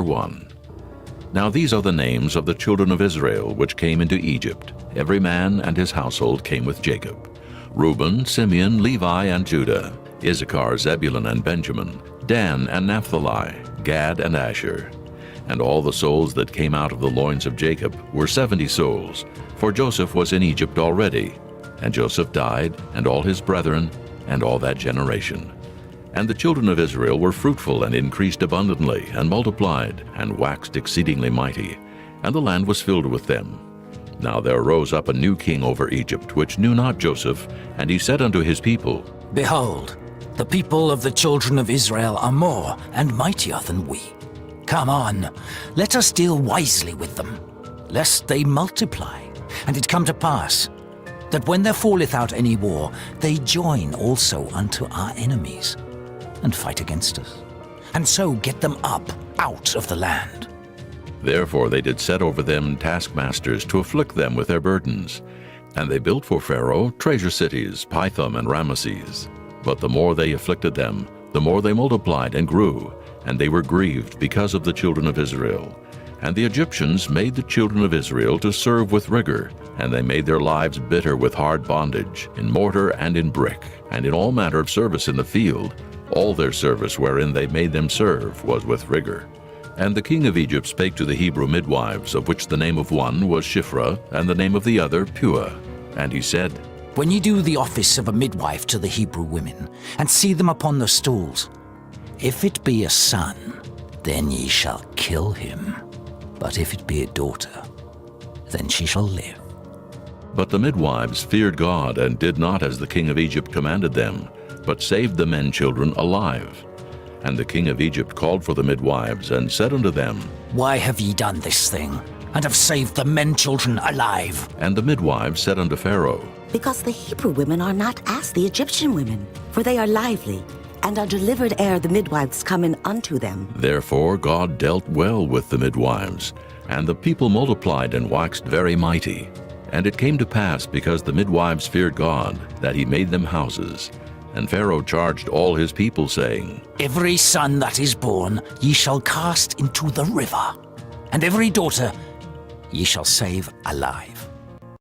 1. Now these are the names of the children of Israel which came into Egypt. Every man and his household came with Jacob. Reuben, Simeon, Levi, and Judah, Issachar, Zebulun, and Benjamin, Dan and Naphtali, Gad and Asher. And all the souls that came out of the loins of Jacob were 70 souls, for Joseph was in Egypt already. And Joseph died, and all his brethren, and all that generation. And the children of Israel were fruitful and increased abundantly, and multiplied, and waxed exceedingly mighty, and the land was filled with them. Now there rose up a new king over Egypt, which knew not Joseph, and he said unto his people, Behold, the people of the children of Israel are more and mightier than we. Come on, let us deal wisely with them, lest they multiply. And it come to pass, that when there falleth out any war, they join also unto our enemies, and fight against us, and so get them up out of the land. Therefore they did set over them taskmasters to afflict them with their burdens. And they built for Pharaoh treasure cities, Pithom and Ramesses. But the more they afflicted them, the more they multiplied and grew, and they were grieved because of the children of Israel. And the Egyptians made the children of Israel to serve with rigor, and they made their lives bitter with hard bondage, in mortar and in brick, and in all manner of service in the field. All their service wherein they made them serve was with rigor. And the king of Egypt spake to the Hebrew midwives, of which the name of one was Shiphrah, and the name of the other Puah. And he said, When ye do the office of a midwife to the Hebrew women, and see them upon the stools, if it be a son, then ye shall kill him. But if it be a daughter, then she shall live. But the midwives feared God, and did not as the king of Egypt commanded them, but saved the men children alive. And the king of Egypt called for the midwives, and said unto them, Why have ye done this thing, and have saved the men children alive? And the midwives said unto Pharaoh, Because the Hebrew women are not as the Egyptian women, for they are lively, and are delivered ere the midwives come in unto them. Therefore God dealt well with the midwives, and the people multiplied and waxed very mighty. And it came to pass, because the midwives feared God, that he made them houses. And Pharaoh charged all his people, saying, Every son that is born ye shall cast into the river, and every daughter ye shall save alive.